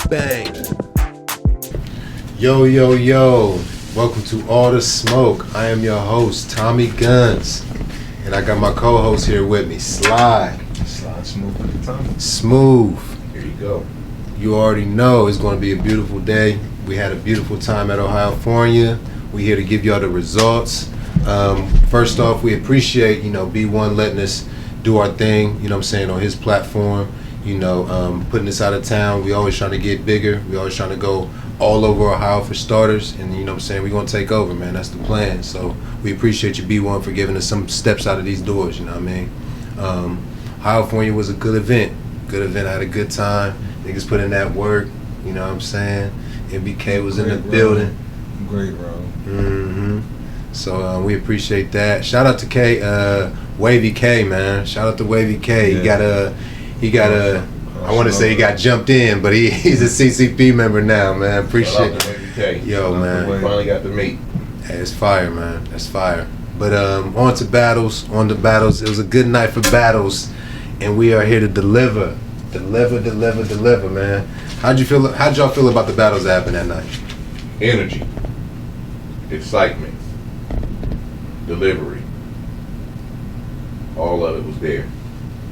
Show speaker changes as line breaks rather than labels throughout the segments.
Bang. Yo, yo, yo. Welcome to All the Smoke. I am your host, Tommy Guns. And I got my co-host here with me, Slide.
Slide smooth at the time.
Smooth.
Here you go.
You already know it's going to be a beautiful day. We had a beautiful time at Ohiofornia. We're here to give y'all the results. First off, we appreciate, B1 letting us do our thing, on his platform, putting us out of town. We always trying to get bigger. We always trying to go all over Ohio for starters. And, we're going to take over, man. That's the plan. So we appreciate you, B1, for giving us some steps out of these doors, Ohiofornia was a good event. I had a good time. Niggas put in that work, MBK was in the building.
Great, bro.
Mm-hmm. So we appreciate that. Shout out to K, Wavy K, man. Shout out to Wavy K.
Yeah.
He got a. I want to say he got jumped in, but he's a CCP member now, man. Appreciate it.
Wavy K.
Yo, man.
We finally got to meet.
Hey, it's fire, man. That's fire. But on to battles. It was a good night for battles, and we are here to deliver, man. How'd y'all feel about the battles that happened that night?
Energy, excitement, delivery, all of it was there.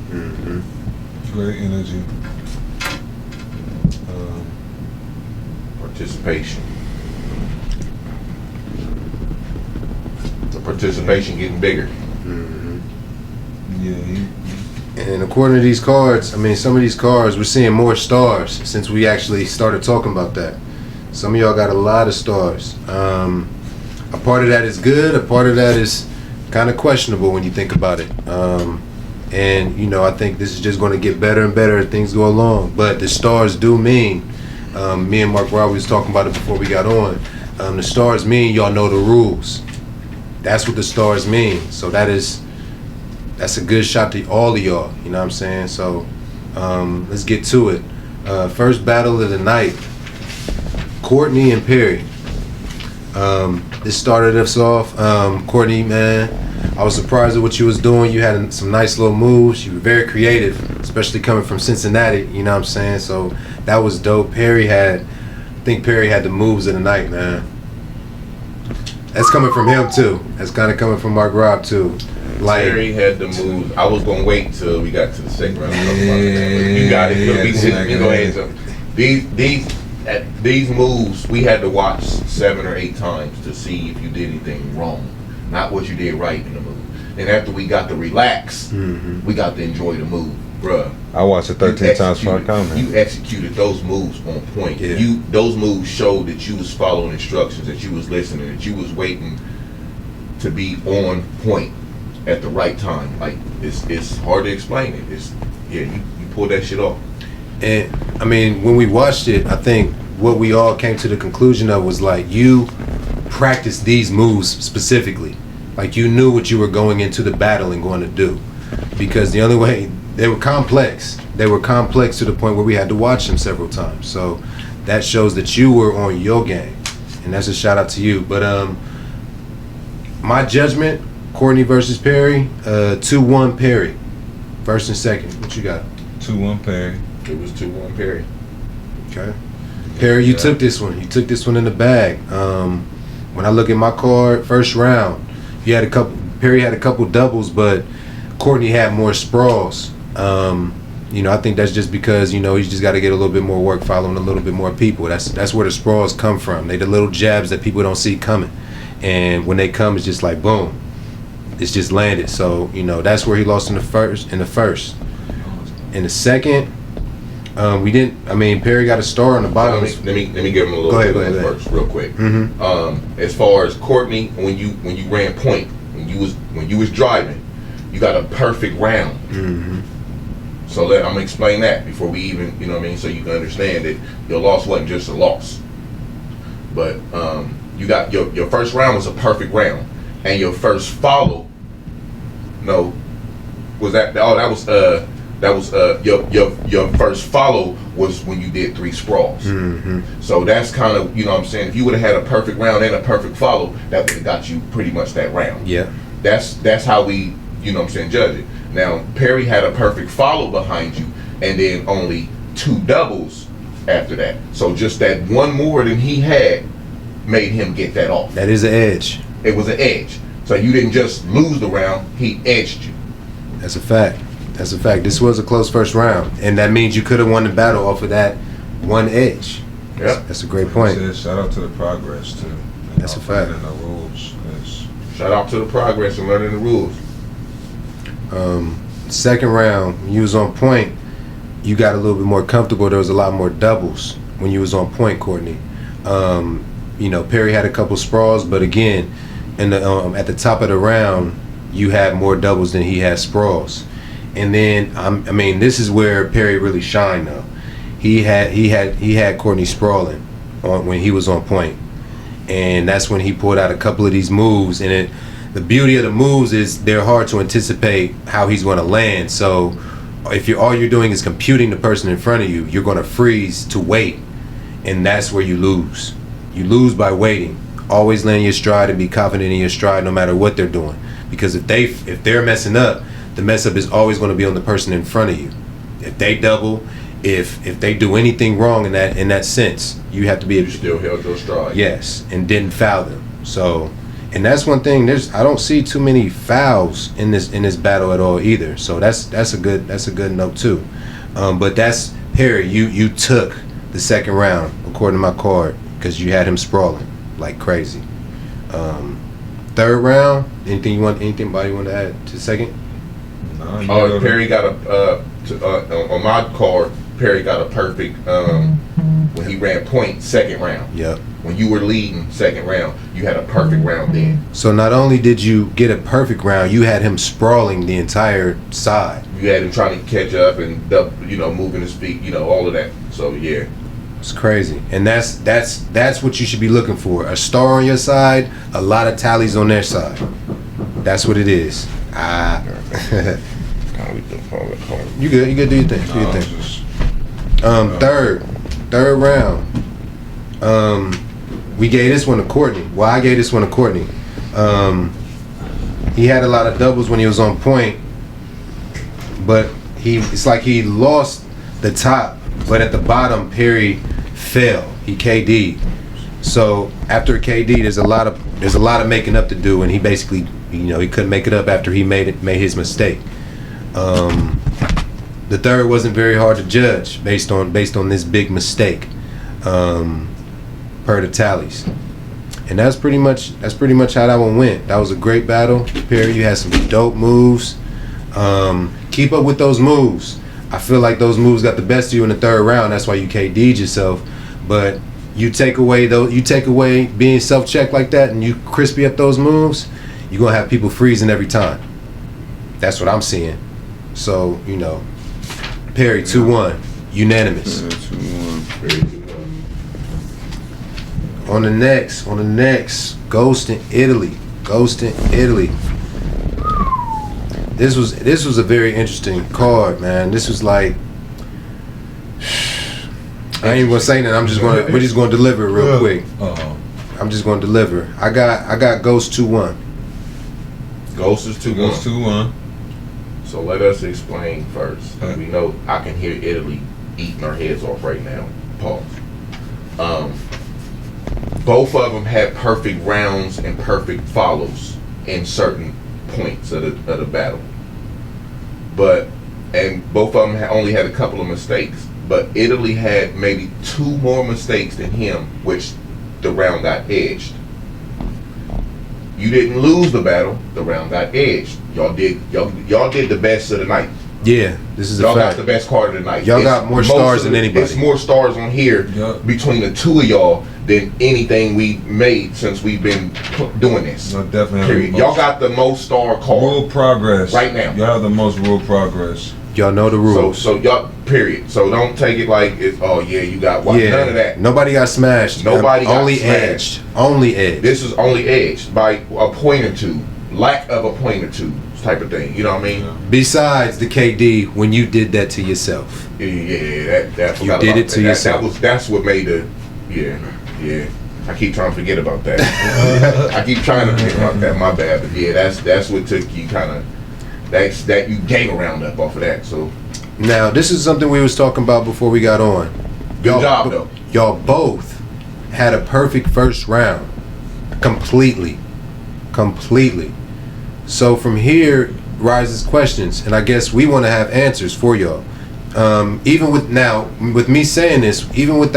Mm-hmm.
Great energy.
Participation. The participation getting bigger.
Mm-hmm.
Yeah.
And according to these cards, some of these cards, we're seeing more stars since we actually started talking about that. Some of y'all got a lot of stars. A part of that is good. A part of that is kind of questionable when you think about it. And I think this is just going to get better and better as things go along. But the stars do mean, me and Mark Rob was talking about it before we got on. The stars mean y'all know the rules. That's what the stars mean. So that's a good shot to all of y'all. You know what I'm saying? So let's get to it. First battle of the night. Courtney and Perry. This started us off. Courtney, man, I was surprised at what you was doing. You had some nice little moves. You were very creative, especially coming from Cincinnati. You know what I'm saying? So that was dope. I think Perry had the moves of the night, man. That's coming from him too. That's kind of coming from Mark Rob too.
Perry had the moves. I was gonna wait till we got to the second round. You got it. You go ahead. So these moves, we had to watch 7 or 8 times to see if you did anything wrong, not what you did right in the move. And after we got to relax, we got to enjoy the move, bruh.
I watched it 13 times before I come.
You executed those moves on point.
Yeah.
Those moves showed that you was following instructions, that you was listening, that you was waiting to be on point at the right time. Like it's hard to explain it. You pulled that shit off.
And when we watched it, I think what we all came to the conclusion of was like, you practiced these moves specifically. Like you knew what you were going into the battle and going to do. Because the only way, they were complex. They were complex to the point where we had to watch them several times. So that shows that you were on your game. And that's a shout out to you. But my judgment, Courtney versus Perry, 2-1 Perry. First and second. What you got?
2-1 Perry.
It was 2-1 Perry.
Okay. Perry, you took this one. You took this one in the bag. When I look at my card, first round, Perry had a couple doubles, but Courtney had more sprawls. I think that's just because, he's just got to get a little bit more work following a little bit more people. That's where the sprawls come from. They the little jabs that people don't see coming. And when they come, it's just like, boom. It's just landed. So, that's where he lost in the first. In the second, we didn't. Perry got a star on the bottom.
Let me give him a little bit first, real quick.
Mm-hmm.
As far as Courtney, when you ran point, when you was driving, you got a perfect round.
Mm-hmm.
So I'm gonna explain that before we even, so you can understand that your loss wasn't just a loss. But you got your first round was a perfect round, and your first follow, your first follow was when you did 3 sprawls.
Mm-hmm.
So that's kind of, if you would have had a perfect round and a perfect follow, that would have got you pretty much that round.
Yeah.
That's how we, judge it. Now, Perry had a perfect follow behind you, and then only 2 doubles after that. So just that one more than he had made him get that off.
That is an edge.
It was an edge. So you didn't just lose the round, he edged you.
That's a fact. That's a fact. This was a close first round, and that means you could have won the battle off of that one edge.
Yep.
That's a great point.
Shout out to the progress too.
That's a fact.
And the rules.
Shout out to the progress and learning the rules.
Second round, when you was on point, you got a little bit more comfortable. There was a lot more doubles when you was on point, Courtney. You know, Perry had a couple sprawls, but again, in the at the top of the round, you had more doubles than he had sprawls. And then I mean, this is where Perry really shined though. He had Courtney sprawling when he was on point, and that's when he pulled out a couple of these moves. And the beauty of the moves is they're hard to anticipate how he's going to land. So if all you're doing is computing the person in front of you, you're going to freeze to wait, and that's where you lose. You lose by waiting. Always land your stride and be confident in your stride, no matter what they're doing. Because if they're messing up, the mess up is always going to be on the person in front of you. If they double, if they do anything wrong in that sense, you have to be able to
still held your stride.
Yes, and didn't foul them. So, and that's one thing. I don't see too many fouls in this battle at all either. So that's a good note too. But that's Perry. You took the second round according to my card because you had him sprawling like crazy. Third round. Anything anybody want to add to second?
No,
Perry got on my card. Perry got a perfect when he ran point second round.
Yep.
When you were leading second round, you had a perfect round then.
So not only did you get a perfect round, you had him sprawling the entire side.
You had him trying to catch up and moving his feet, all of that. So yeah.
It's crazy, and that's what you should be looking for. A star on your side, a lot of tallies on their side. That's what it is. You good? You good? Do your thing. Do your thing. Third round. We gave this one to Courtney. Well, I gave this one to Courtney. He had a lot of doubles when he was on point, but it's like he lost the top, but at the bottom, Perry fell. He KD'd. So after KD, there's a lot of making up to do, and he basically, he couldn't make it up after he made his mistake. The third wasn't very hard to judge based on this big mistake, per the tallies. And that's pretty much how that one went. That was a great battle. Perry, you had some dope moves. Keep up with those moves. I feel like those moves got the best of you in the third round. That's why you KD'd yourself. But you take away being self-checked like that, and you crispy up those moves, you're gonna have people freezing every time. That's what I'm seeing. So Perry 2-1, unanimous.
2-1.
On the next, Ghost in Italy. This was a very interesting card, man. This was like, I ain't gonna say that. We're just gonna deliver it real quick. I'm just gonna deliver. I got Ghost 2-1.
Ghost is 2-1.
Ghost 2-1.
So let us explain first. We know I can hear Italy eating our heads off right now. Pause. Both of them had perfect rounds and perfect follows in certain points of the battle. And both of them only had a couple of mistakes. But Italy had maybe 2 more mistakes than him, which the round got edged. You didn't lose the battle, the round got edged. Y'all did the best of the night.
Yeah, this is a
y'all
fact.
got the best card of the night.
Y'all got more stars than anybody.
It's more stars on here between the two of y'all than anything we made since we've been doing this.
No, definitely.
Period. Y'all got the most star card.
Real progress.
Right now.
Y'all have the most real progress.
Y'all know the rules.
So y'all, period. So don't take it like it's, you got one.
Yeah.
None of that.
Nobody got smashed.
Nobody got
only
smashed.
Edged. Only edged.
This is only edged by a point or two. Lack of a point or two type of thing. You know what I mean?
Yeah.
Besides the KD, when you did that to yourself.
Yeah, that
you did it to yourself.
That's what made the, yeah. I keep trying to forget about that. I keep trying to forget about that. My bad, but yeah, that's what took you kind of. That you gave a round up off of that. So
now this is something we was talking about before we got on.
Good job, though.
Y'all both had a perfect first round. Completely. So from here rises questions, and I guess we want to have answers for y'all. Even with me saying this, even with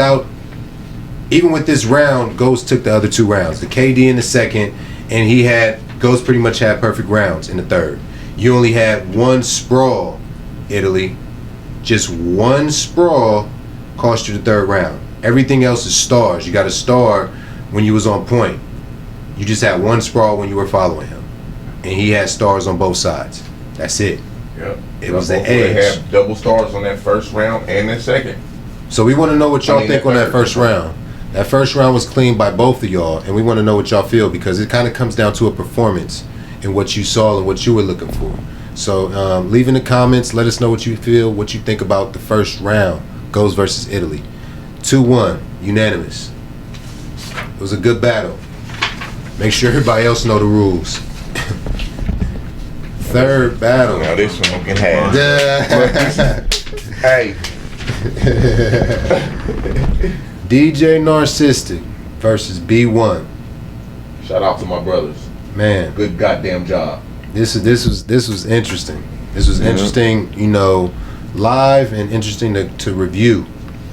this round, Ghost took the other 2 rounds. The KD in the second, and Ghost pretty much had perfect rounds in the third. You only had 1 sprawl, Italy. Just 1 sprawl cost you the third round. Everything else is stars. You got a star when you was on point. You just had 1 sprawl when you were following him, and he had stars on both sides. That's it.
Yep.
It was the
They
edge.
had double stars on that first round and that second.
So we want to know what y'all think on that first round. That first round was clean by both of y'all, and we want to know what y'all feel, because it kind of comes down to a performance and what you saw and what you were looking for. So leave in the comments. Let us know what you feel, what you think about the first round. Goes versus Italy. 2-1, unanimous. It was a good battle. Make sure everybody else know the rules. Third battle.
Now this one can have. Hey.
DJ Narcissistic versus B1.
Shout out to my brothers.
Man,
Good goddamn job.
this was interesting. This was interesting, live, and interesting to review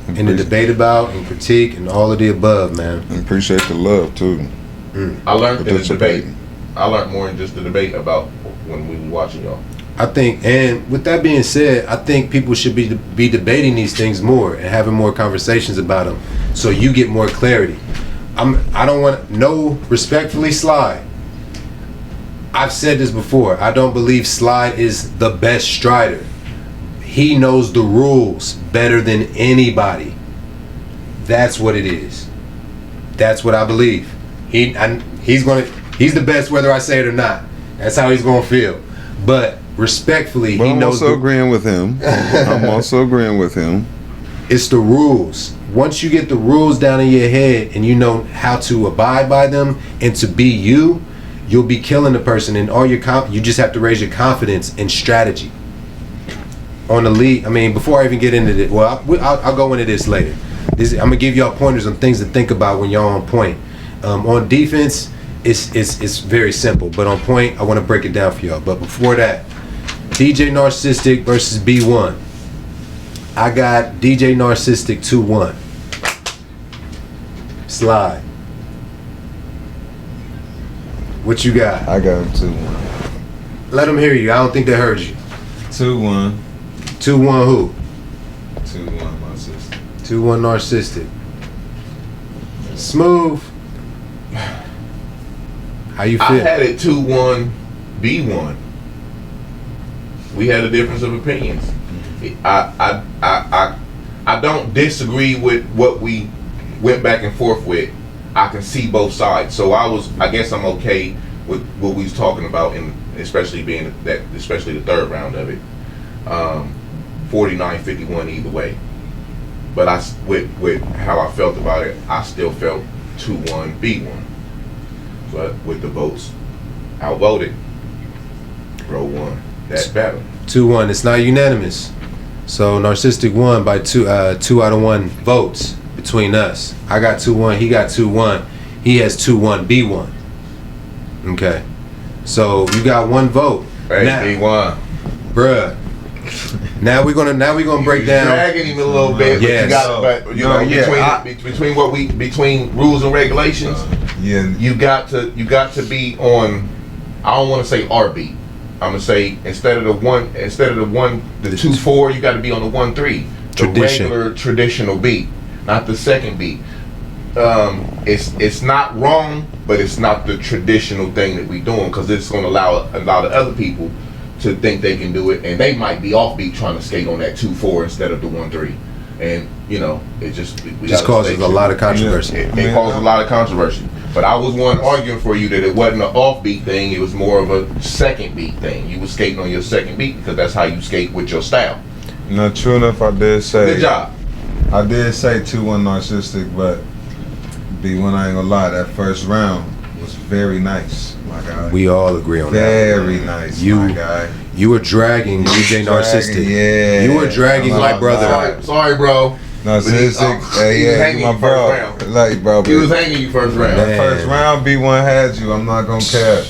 and to debate about and critique and all of the above, man.
And appreciate the love too.
I learned in the debate.
Participating.
I learned more in just the debate about when we were watching y'all.
I think, and with that being said, I think people should be debating these things more and having more conversations about them, so you get more clarity. I don't want respectfully, Slide. I've said this before. I don't believe Slide is the best strider. He knows the rules better than anybody. That's what it is. That's what I believe. He's the best whether I say it or not. That's how he's gonna feel. But respectfully,
But
he
I'm
knows
also agreeing with him.
It's the rules. Once you get the rules down in your head and you know how to abide by them and to be you, you'll be killing the person, and all you just have to raise your confidence and strategy. On the lead, before I even get into it, I'll go into this later. I'm gonna give y'all pointers on things to think about when y'all on point. On defense, it's very simple, but on point, I want to break it down for y'all. But before that, DJ Narcissistic versus B1. I got DJ Narcissistic 2-1. Slide. What you got?
I got him 2-1.
Let them hear you. I don't think they heard you.
2-1.
2-1 who?
2-1 my sister.
2-1 Narcissistic. Smooth. How you feel?
I had it 2-1, B1. We had a difference of opinions. I don't disagree with what we went back and forth with. I can see both sides, so I guess I'm okay with what we was talking about, and especially the third round of it. 49-51 either way. But with how I felt about it, I still felt 2-1 B1. But with the votes outvoted, Bro won that battle.
2-1. It's not unanimous. So Narcissistic won by 2 out of 1 votes between us. I got 2-1. He got 2-1. He has 2-1 B1. Okay. So you got 1 vote.
Hey,
now,
B1.
Bruh. Now we're gonna break down.
Dragging him a little bit,
Yes.
Between rules and regulations, you got to be on. I don't want to say our beat. I'm gonna say instead of the 2-4, you got to be on the 1-3. The regular traditional beat, not the second beat. It's not wrong, but it's not the traditional thing that we doing, because it's gonna allow the other people to think they can do it, and they might be offbeat trying to skate on that 2-4 instead of the 1-3, and it just
causes a lot of controversy.
It caused a lot of controversy. But I was one arguing for you that it wasn't an offbeat thing; it was more of a second beat thing. You was skating on your second beat because that's how you skate with your style.
No, true enough, I did say.
Good job.
I did say 2-1 Narcissistic, but B1, I ain't gonna lie, that first round was very nice, my guy.
We all agree on that.
Very nice, my guy.
You were dragging DJ Narcissistic.
Yeah.
You were dragging my brother.
Sorry, bro.
Narcissistic.
He
Hey,
was
yeah,
hanging
you my
you
bro.
first round.
Like, bro.
He was hanging you first round.
That first round, B1 had you. I'm not gonna care.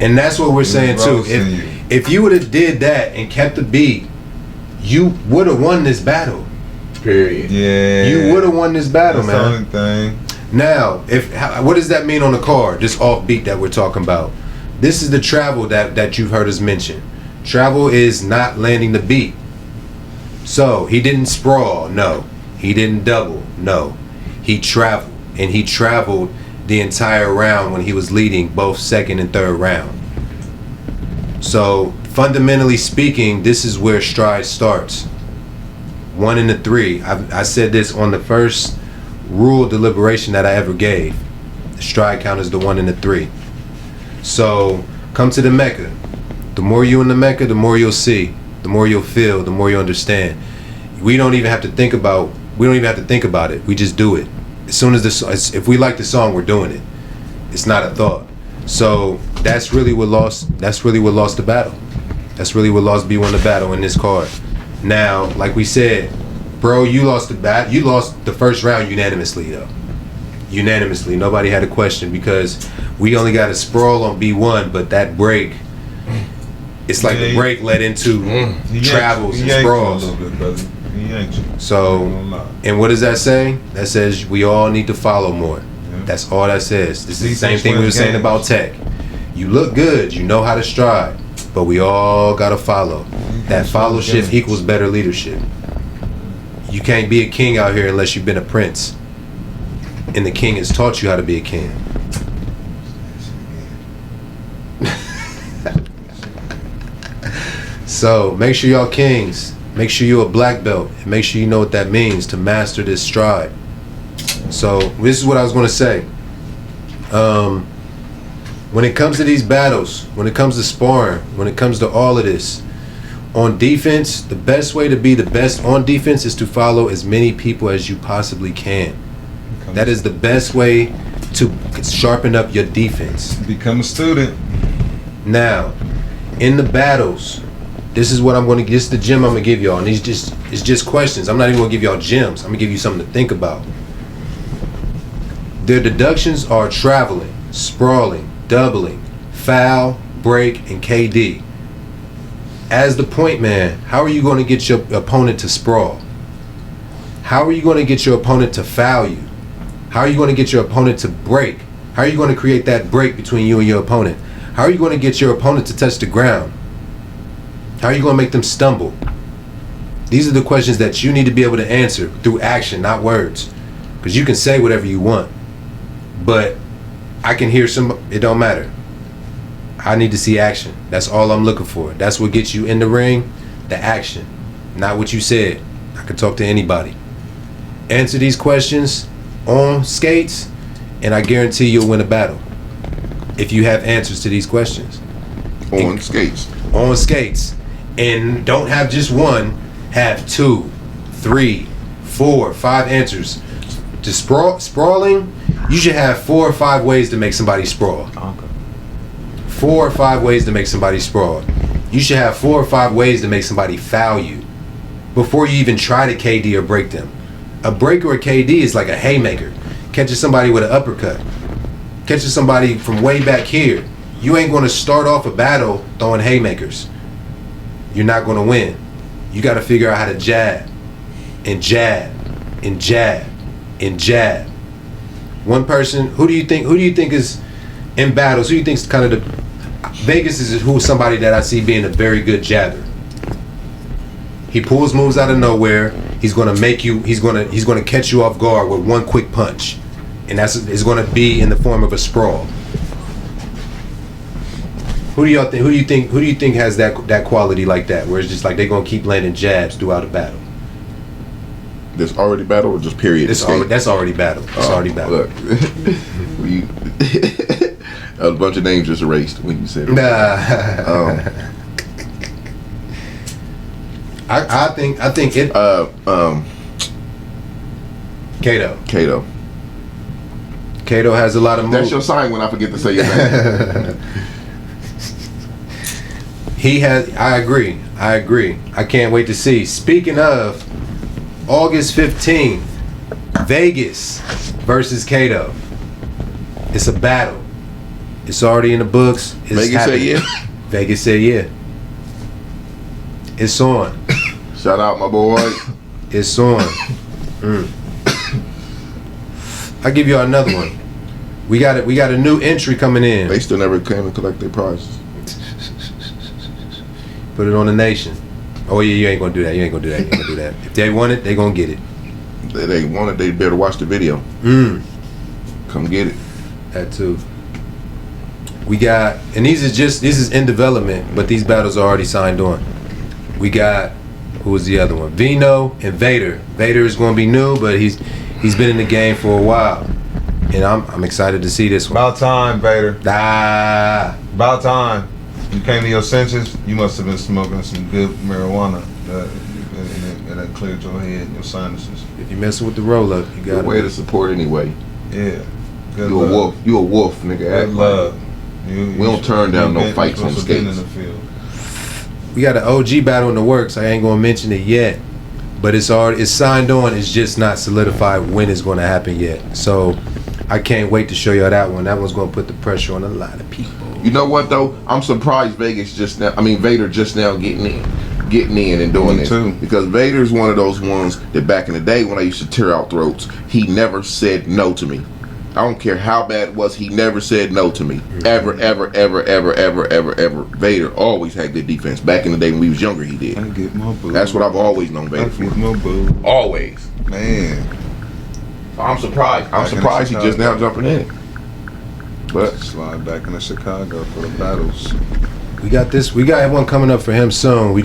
And that's what we're saying too.
roasting you.
If you would have did that and kept the beat, you would have won this battle.
Period.
Yeah.
You would have won this battle,
That's
man.
the only thing.
Now, what does that mean on the car? This off beat that we're talking about. This is the travel that you've heard us mention. Travel is not landing the beat. So he didn't sprawl, no. He didn't double, no. He traveled, and he traveled the entire round when he was leading both second and third round. So fundamentally speaking, this is where stride starts. 1 and 3. I said this on the first rule deliberation that I ever gave. The stride count is the 1 and 3. So come to the Mecca. The more you in the Mecca, the more you'll see, the more you'll feel, the more you'll understand. We don't even have to think about it. We just do it. As soon as if we like the song, we're doing it. It's not a thought. So that's really what lost the battle. That's really what lost B1 the battle in this card. Now, like we said, bro, you lost the first round unanimously though. Unanimously. Nobody had a question because we only got a sprawl on B1, but that break, it's like the break led into travels and sprawls. So, and what does that say? That says we all need to follow more. That's all that says. This is the same thing we were saying about tech. You look good, you know how to stride, but we all gotta follow. That followship equals better leadership. You can't be a king out here unless you've been a prince. And the king has taught you how to be a king. So make sure y'all kings, make sure you're a black belt, and make sure you know what that means to master this stride. So this is what I was going to say. When it comes to these battles, when it comes to sparring, when it comes to all of this, on defense, the best way to be the best on defense is to follow as many people as you possibly can. That is the best way to sharpen up your defense.
Become a student.
Now, in the battles, this is what I'm going to. This is the gem I'm gonna give y'all, and it's just questions. I'm not even gonna give y'all gems. I'm gonna give you something to think about. Their deductions are traveling, sprawling, doubling, foul, break, and KD. As the point man, how are you going to get your opponent to sprawl? How are you going to get your opponent to foul you? How are you going to get your opponent to break? How are you going to create that break between you and your opponent? How are you going to get your opponent to touch the ground? How are you going to make them stumble? These are the questions that you need to be able to answer through action, not words. Because you can say whatever you want, but I can hear it don't matter. I need to see action. That's all I'm looking for. That's what gets you in the ring, the action, not what you said. I can talk to anybody. Answer these questions on skates, and I guarantee you'll win a battle. If you have answers to these questions.
On skates.
On skates. And don't have just one, have 2, 3, 4, 5 answers. To sprawling, you should have 4 or 5 ways to make somebody sprawl. 4 or 5 ways to make somebody sprawl. You should have 4 or 5 ways to make somebody foul you before you even try to KD or break them. A break or a KD is like a haymaker. Catching somebody with an uppercut. Catching somebody from way back here. You ain't going to start off a battle throwing haymakers. You're not going to win. You got to figure out how to jab and jab and jab and jab. One person, who do you think is in battles? Who do you think is kind of the Vegas is somebody that I see being a very good jabber. He pulls moves out of nowhere. He's going to catch you off guard with one quick punch. And it's going to be in the form of a sprawl. Who do you think has that quality like that, where it's just like they're going to keep landing jabs throughout a battle?
That's already battle or just period?
That's already battle. It's already battle.
Look, a bunch of names just erased when you said it.
I think it. Kato. Kato has a lot of moves.
That's your sign when I forget to say your name.
He has. I agree. I can't wait to see. Speaking of, August 15th, Vegas versus Cato. It's a battle. It's already in the books. It's
Vegas
happening.
said yeah.
Vegas said yeah. It's on.
Shout out my boy.
It's on. I'll give you another one. We got a new entry coming in.
They still never came and collect their prizes.
Put it on the nation. Oh yeah, you ain't gonna do that. You ain't gonna do that. You ain't gonna do that. If they want it, they gonna get it.
They want it, they better watch the video. Come get it.
That too. We got, and this is in development, but these battles are already signed on. We got, who was the other one? Vino and Vader. Vader is gonna be new, but he's been in the game for a while, and I'm excited to see this one.
About time, Vader.
Ah,
About time. You came to your senses. You must have been smoking some good marijuana, and that cleared your head and your sinuses.
if you messing with the roll up, you got
Good way to support anyway.
Yeah. Good
You
love.
a wolf. You a wolf, nigga.
Good
Act like
love.
We don't turn down no fights on
supposed to been in
skates.
the field.
We got an OG battle in the works. I ain't gonna mention it yet, but it's signed on. It's just not solidified when it's gonna happen yet. So I can't wait to show y'all that one. That one's gonna put the pressure on a lot of people.
You know what though? I'm surprised Vader just now getting in and doing
Me
this.
too.
Because Vader's one of those ones that back in the day when I used to tear out throats, he never said no to me. I don't care how bad it was, he never said no to me. Ever. Vader always had good defense. Back in the day when we was younger, he did.
I get my boo.
That's what I've always known
I
Vader for.
get my boo.
Always.
Man.
I'm surprised.
Back in
Surprised he just now
Chicago.
jumping in. But
Slide back into Chicago for the battles.
We got one coming up for him soon. We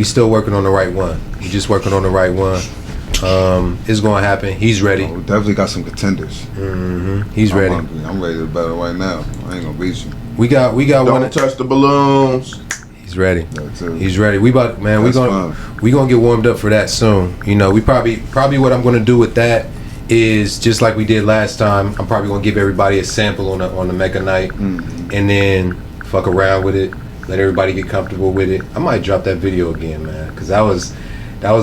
still working on the right one. It's gonna happen. He's ready.
Oh, we definitely got some contenders.
He's ready.
I'm ready to battle right now. I ain't gonna beat you.
We got one.
don't touch the balloons.
He's ready.
That too.
He's ready. We gonna get warmed up for that soon. You know, we probably what I'm gonna do with that is just like we did last time. I'm probably gonna give everybody a sample on the Mecca night, and then fuck around with it. Let everybody get comfortable with it. I might drop that video again, man, because that was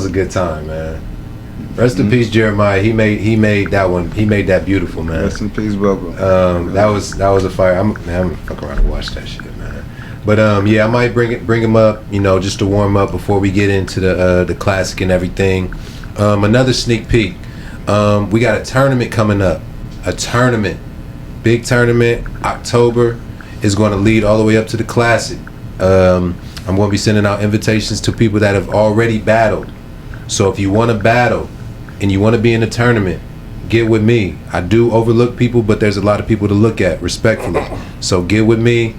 a good time, man. Rest in peace, Jeremiah. He made that one. He made that beautiful, man.
Rest in peace, Bubba.
That was a fire. I'm gonna fuck around and watch that shit, man. But yeah, I might bring him up, you know, just to warm up before we get into the classic and everything. Another sneak peek. We got a tournament coming up. Big tournament. October is going to lead all the way up to the classic. I'm going to be sending out invitations to people that have already battled. So if you want to battle and you want to be in a tournament, get with me. I do overlook people, but there's a lot of people to look at, respectfully. So get with me.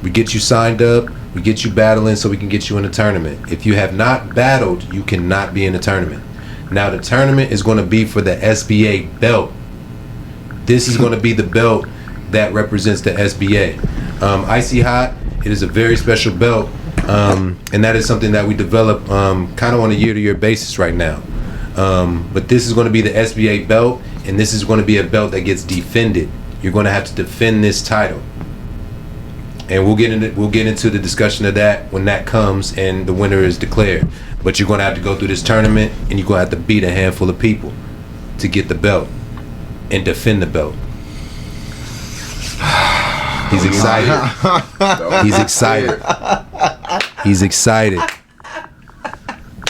We get you signed up. We get you battling so we can get you in a tournament. If you have not battled, you cannot be in a tournament. Now the tournament is going to be for the SBA belt. This is going to be the belt that represents the SBA. Icy Hot, it is a very special belt. And that is something that we develop kind of on a year-to-year basis right now. But this is going to be the SBA belt, and this is going to be a belt that gets defended. You're going to have to defend this title, and we'll get into the discussion of that when that comes and the winner is declared. But you're going to have to go through this tournament, and you're going to have to beat a handful of people to get the belt and defend the belt. He's excited. He's excited. He's excited.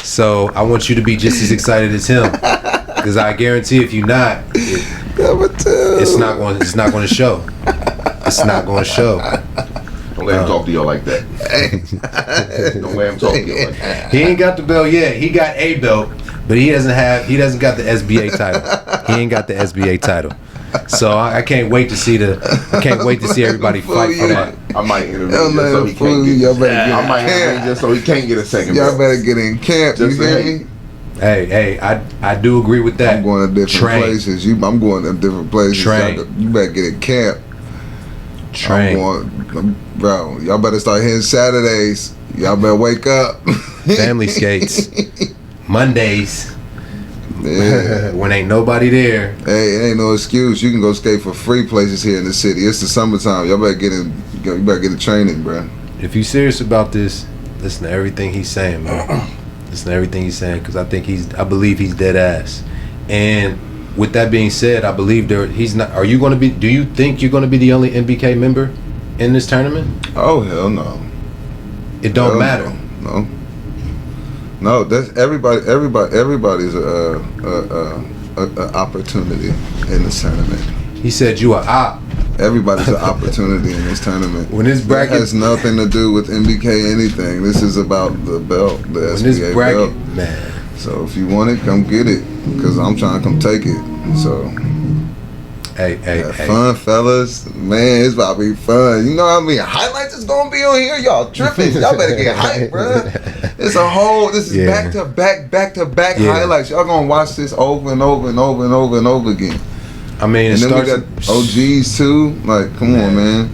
So I want you to be just as excited as him, because I guarantee if you're not, it's not going to show. It's not going to show.
Don't let him talk to you like that. Don't let him talk to you like that.
He ain't got the belt yet. He got a belt, but he doesn't got the SBA title. He ain't got the SBA title. So I can't wait to see everybody fight for that.
I might interview just so he can't get. Just so he can't get a second.
Y'all better get in camp. You hear me?
Hey, I do agree with that.
I'm going to different places. I'm going to different places. You better get in camp. Bro, y'all better start hitting Saturdays. Y'all better wake up.
Family skates. Mondays.
Yeah.
When ain't nobody there.
Hey, it ain't no excuse. You can go skate for free places here in the city. It's the summertime. Y'all better get in. You better get in training, bro.
If you serious about this, listen to everything he's saying, man. Listen to everything he's saying because I believe he's dead ass. And with that being said, I believe he's not. Are you going to be? Do you think you're going to be the only MBK member in this tournament?
Oh hell no.
It don't
Hell
matter.
No, that's everybody's a opportunity in this tournament.
He said you are op.
Everybody's an opportunity in this tournament.
When this bracket
that has nothing to do with MBK anything. This is about the belt, the
when
SBA
this bracket,
belt.
man.
So if you want it, come get it, because I'm trying to come take it. So
Hey.
have fun, fellas. Man, it's about to be fun. You know what I mean? Highlights is gonna be on here. Y'all tripping. Y'all better get hyped, bro. This is back to back
Yeah.
highlights. Y'all gonna watch this over and over and over and over and over again.
I mean,
And
it
then we
starts.
got OGs too. Like, come on, man.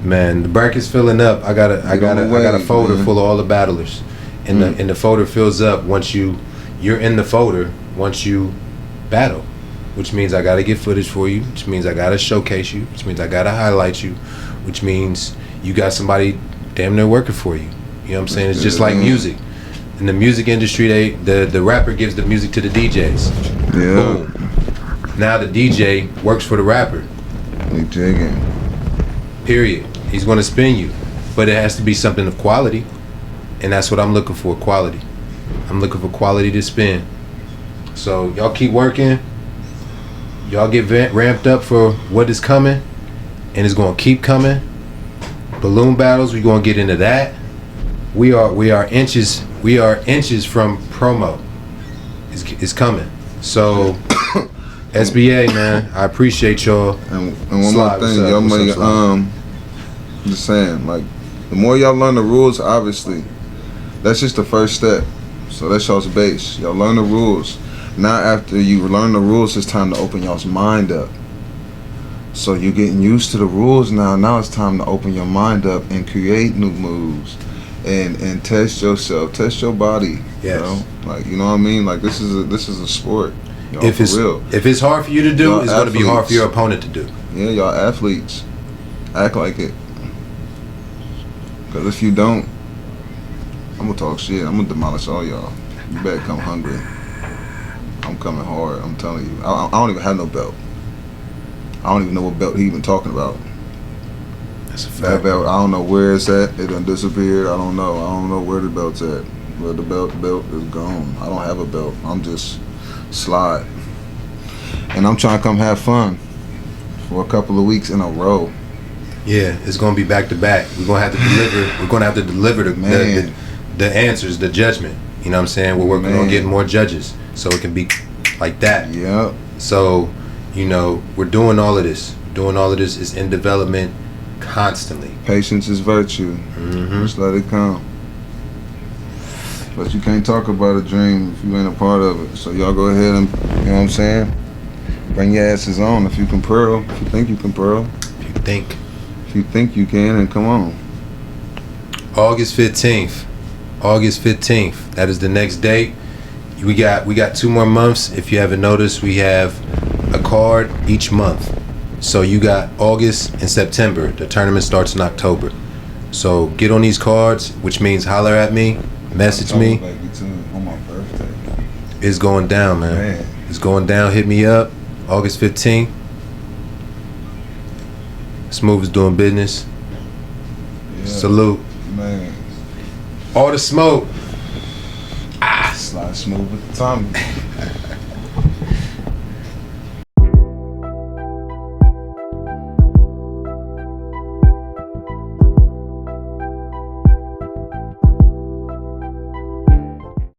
Man, the bracket's filling up. I got a folder
man.
full of all the battlers, and the folder fills up once you're in the folder once you battle, which means I got to get footage for you, which means I got to showcase you, which means I got to highlight you, which means you got somebody damn near working for you. You know what I'm saying? It's just like music. In the music industry, the rapper gives the music to the DJs.
Yeah.
Boom. Now the DJ works for the rapper.
We jigging.
Period. He's going to spin you, but it has to be something of quality, and that's what I'm looking for. Quality. I'm looking for quality to spin. So y'all keep working. Y'all get ramped up for what is coming, and it's going to keep coming. Balloon battles. We're going to get into that. We are inches from promo. It's coming. So. SBA, man, I appreciate y'all.
And one
Slide,
more thing, y'all may just saying, like, the more y'all learn the rules, obviously, that's just the first step. So that's y'all's base. Y'all learn the rules. Now after you learn the rules, it's time to open y'all's mind up. So you're getting used to the rules now. Now it's time to open your mind up and create new moves and test yourself, test your body.
Yes.
You know? Like, you know what I mean? Like, this is a sport. Y'all,
If it's hard for you to do,
Y'all
it's going to be hard for
athletes.
your opponent to do.
Yeah, y'all athletes. Act like it. Because if you don't, I'm going to talk shit. I'm going to demolish all y'all. You better come hungry. I'm coming hard. I'm telling you. I don't even have no belt. I don't even know what belt he even talking about.
That's a
That
fact.
belt, I don't know where it's at. It done disappeared. I don't know. I don't know where the belt's at. But the belt is gone. I don't have a belt. I'm just slide. And I'm trying to come have fun for a couple of weeks in a row.
Yeah, it's going to be back to back. We're going to have to deliver. We're going to have to deliver the answers, the judgment. You know what I'm saying? We're working on getting more judges so it can be like that.
Yep.
So, you know, we're doing all of this. Doing all of this is in development constantly.
Patience is virtue.
Mm-hmm.
Just let it come. But you can't talk about a dream if you ain't a part of it. So y'all go ahead and, you know what I'm saying? Bring your asses on if you can pearl. If you think you can pearl.
If you think.
If you think you can, and come on.
August 15th. August 15th. That is the next date. We got 2 more months. If you haven't noticed, we have a card each month. So you got August and September. The tournament starts in October. So get on these cards, which means holler at me, message me.
Baby too, on my birthday.
It's going down, man. It's going down. Hit me up. August 15th. Smooth is doing business.
Yeah.
Salute.
Man.
All the smoke.
Slide smooth with the Tommy.